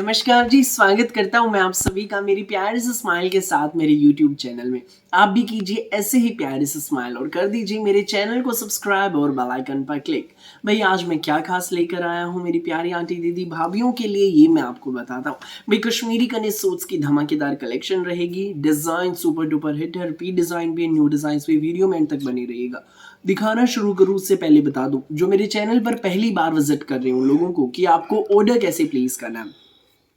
नमस्कार जी, स्वागत करता हूँ मैं आप सभी का मेरी प्यारे से स्माइल के साथ मेरे YouTube चैनल में। आप भी कीजिए ऐसे ही प्यारे से स्माइल और कर दीजिए मेरे चैनल को सब्सक्राइब और बेल आइकन पर क्लिक। भाई आज मैं क्या खास लेकर आया हूँ मेरी प्यारी आंटी दीदी भाभीियों के लिए, ये मैं आपको बताता हूँ। भाई कश्मीरी कने सूट्स की धमाकेदार कलेक्शन रहेगी, डिजाइन सुपर डुपर हिट है, रिपीट डिजाइन भी, न्यू डिजाइन भी, वीडियो में एंड तक बनी रहेगा। दिखाना शुरू करूँ उससे पहले बता दूं, जो मेरे चैनल पर पहली बार विजिट कर रहे हो लोगों को कि आपको ऑर्डर कैसे प्लेस करना है।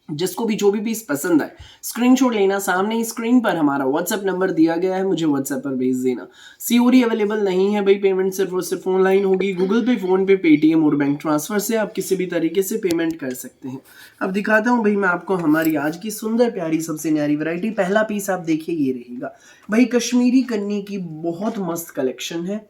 जिसको भी जो भी पीस पसंद आए स्क्रीनशॉट लेना, सामने ही स्क्रीन पर हमारा व्हाट्सएप नंबर दिया गया है, मुझे व्हाट्सएप पर भेज देना। सीओडी अवेलेबल नहीं है भाई, पेमेंट सिर्फ और सिर्फ ऑनलाइन होगी। गूगल पे, फोन पे, पेटीएम और बैंक ट्रांसफर से आप किसी भी तरीके से पेमेंट कर सकते हैं। अब दिखाता हूँ भाई मैं आपको हमारी आज की सुंदर प्यारी सबसे न्यारी वैरायटी। पहला पीस आप देखिए, ये रहेगा भाई कश्मीरी कन्नी की बहुत मस्त कलेक्शन है।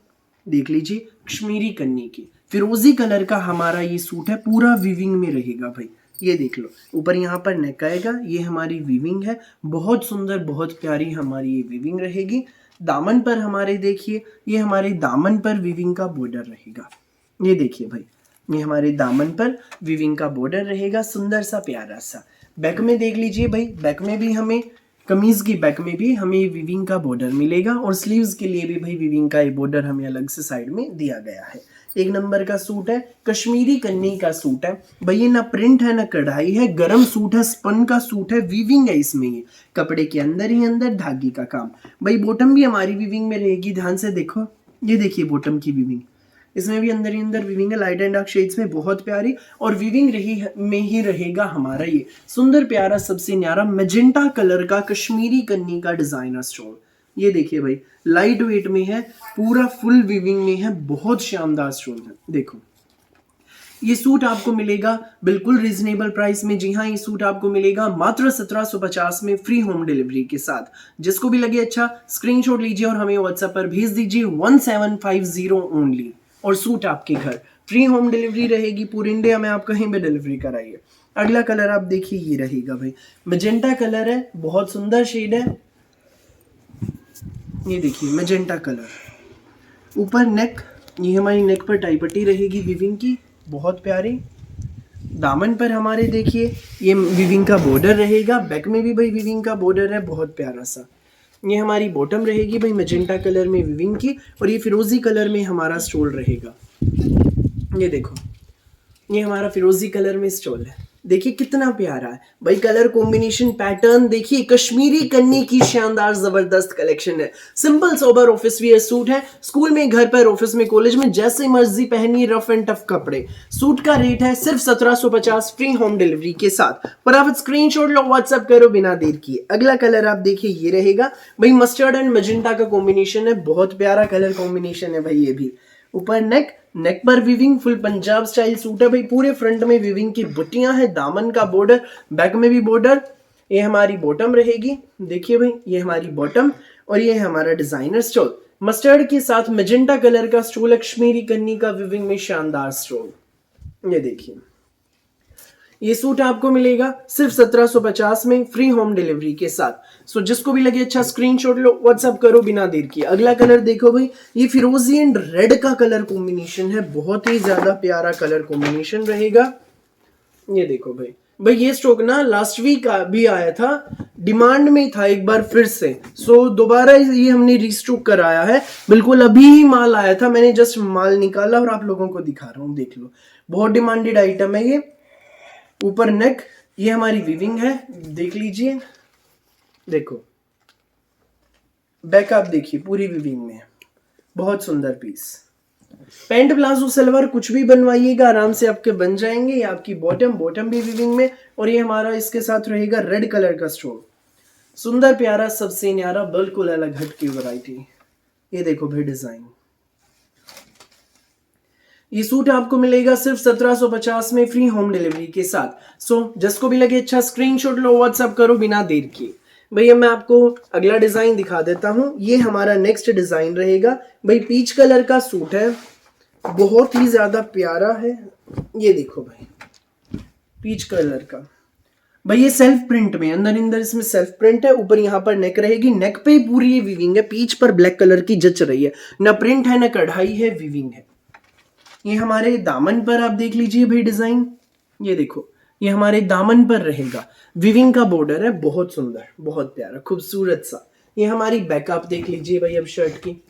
देख लीजिए, कश्मीरी कन्नी की फिरोजी कलर का हमारा ये सूट है, पूरा वीविंग में रहेगा भाई। ये देख लो, ऊपर यहाँ पर नेक आएगा, ये हमारी वीविंग है, बहुत सुंदर बहुत प्यारी हमारी ये वीविंग रहेगी। दामन पर हमारे देखिए, ये हमारे दामन पर वीविंग का बॉर्डर रहेगा। ये देखिए भाई, ये हमारे दामन पर वीविंग का बॉर्डर रहेगा, सुंदर सा प्यारा सा। बैक में देख लीजिए भाई, बैक में भी हमें कमीज की बैक में भी हमें वीविंग का बॉर्डर मिलेगा और स्लीव्स के लिए भी भाई वीविंग का ये बॉर्डर हमें अलग से साइड में दिया गया है। एक नंबर का सूट है, कश्मीरी कन्नी का सूट है भाई। ये ना प्रिंट है ना कढ़ाई है, गरम सूट है, स्पन का सूट है, वीविंग है इसमें, ये कपड़े के अंदर ही अंदर धागे का काम भाई। बॉटम भी हमारी वीविंग में रहेगी, ध्यान से देखो, ये देखिए बॉटम की वीविंग, इसमें भी अंदर ही अंदर वीविंग है, लाइट एंड डार्क शेड्स में, बहुत प्यारी। और वीविंग रही में ही रहेगा हमारा ये सुंदर प्यारा सबसे न्यारा मैजेंटा कलर का कश्मीरी कन्नी का डिजाइनर स्टोन। ये देखिए भाई, लाइट वेट में है, पूरा फुल वीविंग में है, बहुत शानदार स्टोन है। देखो ये सूट आपको मिलेगा बिल्कुल रीजनेबल प्राइस में। जी हाँ, ये सूट आपको मिलेगा मात्र 1750 में, फ्री होम डिलीवरी के साथ। जिसको भी लगे अच्छा स्क्रीनशॉट लीजिए और हमें व्हाट्सएप पर भेज दीजिए 1750 ओनली, और सूट आपके घर। फ्री होम डिलीवरी रहेगी, पूरे इंडिया में आप कहीं भी डिलीवरी कराइए। अगला कलर आप देखिए, ये रहेगा भाई मैजेंटा कलर है, बहुत सुंदर शेड है। ये देखिए मैजेंटा कलर, ऊपर नेक, ये हमारी नेक पर टाई पट्टी रहेगी वीविंग की, बहुत प्यारी। दामन पर हमारे देखिए ये वीविंग का बॉर्डर रहेगा, बैक में भी भाई वीविंग का बॉर्डर है, बहुत प्यारा सा। ये हमारी बॉटम रहेगी भाई मैजेंटा कलर में वीविंग की, और ये फिरोजी कलर में हमारा स्टोल रहेगा। ये देखो, ये हमारा फिरोजी कलर में स्टोल है, देखिए कितना प्यारा है भाई। कलर कॉम्बिनेशन पैटर्न देखिए, कश्मीरी कन्नी की शानदार जबरदस्त कलेक्शन है। Simple sober office wear suit है, स्कूल में, घर पर, ऑफिस में, कॉलेज में, जैसे मर्जी पहनिए, रफ एंड टफ कपड़े। सूट का रेट है सिर्फ 1750, फ्री होम डिलीवरी के साथ। फटाफट स्क्रीनशॉट लो, व्हाट्सएप करो बिना देर किए। अगला कलर आप देखिए, ये रहेगा भाई मस्टर्ड एंड मैजेंटा का कॉम्बिनेशन है, बहुत प्यारा कलर कॉम्बिनेशन है भाई। ये भी ऊपर नेक, नेक पर weaving, full Punjab style suit है भाई, पूरे फ्रंट में वीविंग की बुट्टियां हैं, दामन का बॉर्डर, बैक में भी बॉर्डर। ये हमारी बॉटम रहेगी, देखिए भाई ये हमारी बॉटम, और ये हमारा डिजाइनर स्टोल मस्टर्ड के साथ मैजेंटा कलर का स्टोल, कश्मीरी कन्नी का वीविंग में शानदार स्टोल। ये देखिए, ये सूट आपको मिलेगा सिर्फ 1750 में, फ्री होम डिलीवरी के साथ। सो जिसको भी लगे अच्छा स्क्रीनशॉट लो, व्हाट्सएप करो बिना देर किए। अगला कलर देखो भाई, ये फिरोजी एंड रेड का कलर कॉम्बिनेशन है, बहुत ही ज्यादा प्यारा कलर कॉम्बिनेशन रहेगा। ये देखो भाई, भाई ये स्टॉक ना लास्ट वीक भी आया था, डिमांड में था एक बार फिर से, सो दोबारा ये हमने रीस्टॉक कराया है। बिल्कुल अभी ही माल आया था, मैंने जस्ट माल निकाला और आप लोगों को दिखा रहा हूँ, देख लो, बहुत डिमांडेड आइटम है ये। ऊपर नेक, ये हमारी वीविंग है, देख लीजिए, देखो बैक आप देखिए, पूरी वीविंग में है, बहुत सुंदर पीस। पैंट प्लाजो सलवार कुछ भी बनवाइएगा, आराम से आपके बन जाएंगे। ये आपकी बॉटम, बॉटम भी वीविंग में, और ये हमारा इसके साथ रहेगा रेड कलर का स्टोन, सुंदर प्यारा सबसे न्यारा, बिल्कुल अलग हटकी वैरायटी। ये देखो भाई डिजाइन, ये सूट आपको मिलेगा सिर्फ 1750 में, फ्री होम डिलीवरी के साथ। सो जिसको भी लगे अच्छा स्क्रीनशॉट लो, व्हाट्सएप करो बिना देर किए। भैया मैं आपको अगला डिजाइन दिखा देता हूं, ये हमारा नेक्स्ट डिजाइन रहेगा भाई, पीच कलर का सूट है, बहुत ही ज्यादा प्यारा है। ये देखो भाई, पीच कलर का भाई, ये सेल्फ प्रिंट में, अंदर अंदर इसमें सेल्फ प्रिंट है। ऊपर यहाँ पर नेक रहेगी, नेक पे पूरी ये वीविंग है, पीच पर ब्लैक कलर की जच रही है, ना प्रिंट है ना कढ़ाई है, वीविंग है। ये हमारे दामन पर आप देख लीजिए भाई डिजाइन, ये देखो ये हमारे दामन पर रहेगा, विविंग का बॉर्डर है, बहुत सुंदर, बहुत प्यारा, खूबसूरत सा। ये हमारी बैक आप देख लीजिए भाई अब शर्ट की,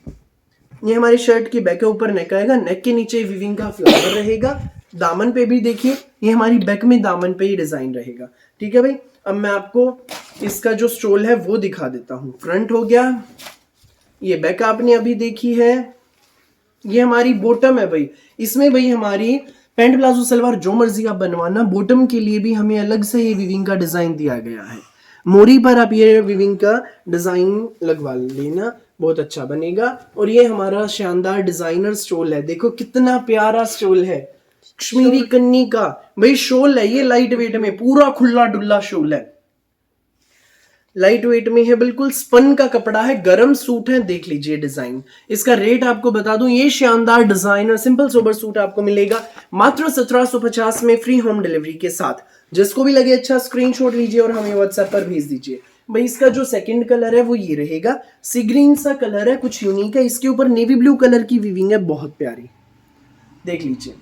ये हमारी शर्ट की बैक के ऊपर नेक आएगा, नेक के नीचे विविंग का फ्लावर रहेगा, दामन पे भी देखिए ये हमारी बैक में दामन पे ही डिजाइन रहेगा। ठीक है भाई, अब मैं आपको इसका जो स्टोल है वो दिखा देता हूँ। फ्रंट हो गया, ये बैक आपने अभी देखी है, ये हमारी बॉटम है भाई। इसमें भाई हमारी पैंट प्लाजो सलवार जो मर्जी आप बनवाना, बॉटम के लिए भी हमें अलग से ये विविंग का डिजाइन दिया गया है। मोरी पर आप ये विविंग का डिजाइन लगवा लेना, बहुत अच्छा बनेगा। और ये हमारा शानदार डिजाइनर स्टोल है, देखो कितना प्यारा स्टोल है, कश्मीरी कन्नी का भाई शोल है। ये लाइट वेट में पूरा खुला डुल्ला शोल है, लाइट वेट में है, बिल्कुल स्पन का कपड़ा है, गरम सूट है। देख लीजिए डिजाइन, इसका रेट आपको बता दूं, ये शानदार डिजाइनर सिंपल सोबर सूट आपको मिलेगा मात्र 1750 में, फ्री होम डिलीवरी के साथ। जिसको भी लगे अच्छा स्क्रीनशॉट लीजिए और हमें व्हाट्सएप पर भेज दीजिए। भाई इसका जो सेकंड कलर है वो ये रहेगा, सी ग्रीन सा कलर है, कुछ यूनिक है। इसके ऊपर नेवी ब्लू कलर की वीविंग है, बहुत प्यारी, देख लीजिए।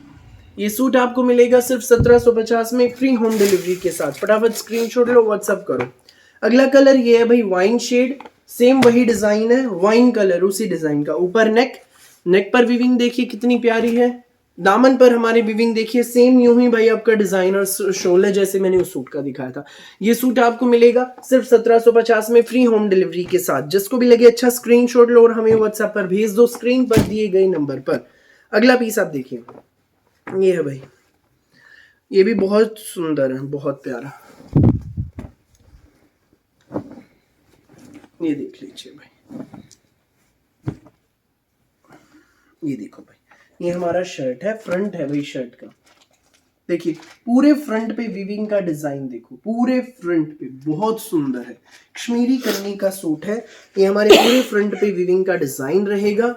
ये सूट आपको मिलेगा सिर्फ 1750 में, फ्री होम डिलीवरी के साथ। फटाफट स्क्रीनशॉट लो, व्हाट्सएप करो। अगला कलर ये है भाई वाइन शेड, सेम वही डिजाइन है, वाइन कलर उसी डिजाइन का। ऊपर नेक, नेक पर विविंग देखिए कितनी प्यारी है, दामन पर हमारे विविंग देखिए सेम यूं ही भाई आपका डिजाइनर शोल है जैसे मैंने उस सूट का दिखाया था। ये सूट आपको मिलेगा सिर्फ 1750 में, फ्री होम डिलीवरी के साथ। जिसको भी लगे अच्छा स्क्रीनशॉट लो और हमें व्हाट्सएप पर भेज दो, स्क्रीन पर दिए गए नंबर पर। अगला पीस आप देखिए, ये है भाई, ये भी बहुत सुंदर है, बहुत प्यारा, ये देख लीजिए भाई, ये देखो भाई, ये हमारा शर्ट है, फ्रंट है भाई शर्ट का, देखिए पूरे फ्रंट पे विविंग का डिजाइन देखो, पूरे फ्रंट पे बहुत सुंदर है, कश्मीरी कन्नी का सूट है। ये हमारे पूरे फ्रंट पे विविंग का डिजाइन रहेगा।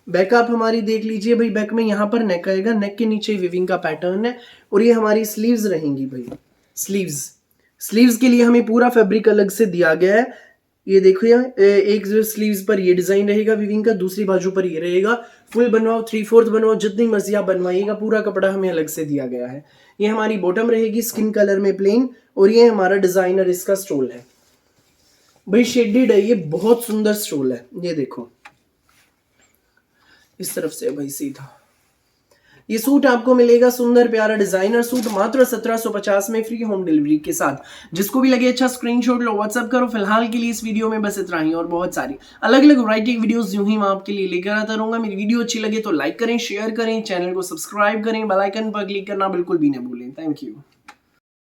बैक आप हमारी देख लीजिए भाई, बैक में यहाँ पर नेक आएगा, नेक के नीचे विविंग का पैटर्न है। और ये हमारी स्लीव्स रहेंगी भाई, स्लीव्स, स्लीव्स के लिए हमें पूरा फैब्रिक अलग से दिया गया है। ये देखो यार, एक जो स्लीव्स पर ये डिजाइन रहेगा विविंग का, दूसरी बाजू पर ये रहेगा। फुल बनवाओ, 3/4 बनवाओ, जितनी मर्जी आप बनवाइएगा, पूरा कपड़ा हमें अलग से दिया गया है। ये हमारी बॉटम रहेगी स्किन कलर में प्लेन, और ये हमारा डिजाइनर इसका स्टोल है भाई, शेडेड है, ये बहुत सुंदर स्टोल है। ये देखो इस तरफ से भाई सीधा, ये सूट आपको मिलेगा सुंदर प्यारा डिजाइनर सूट मात्र 1750 में, फ्री होम डिलीवरी के साथ। जिसको भी लगे अच्छा स्क्रीनशॉट लो, व्हाट्सएप करो। फिलहाल के लिए इस वीडियो में बस इतना ही, और बहुत सारी अलग अलग वैरायटी वीडियोस यूं ही मैं आपके लिए लेकर आता रहूंगा। मेरी वीडियो अच्छी लगे तो लाइक करें, शेयर करें, चैनल को सब्सक्राइब करें, बेल आइकन पर क्लिक करना बिल्कुल भी ना भूलें। Thank you.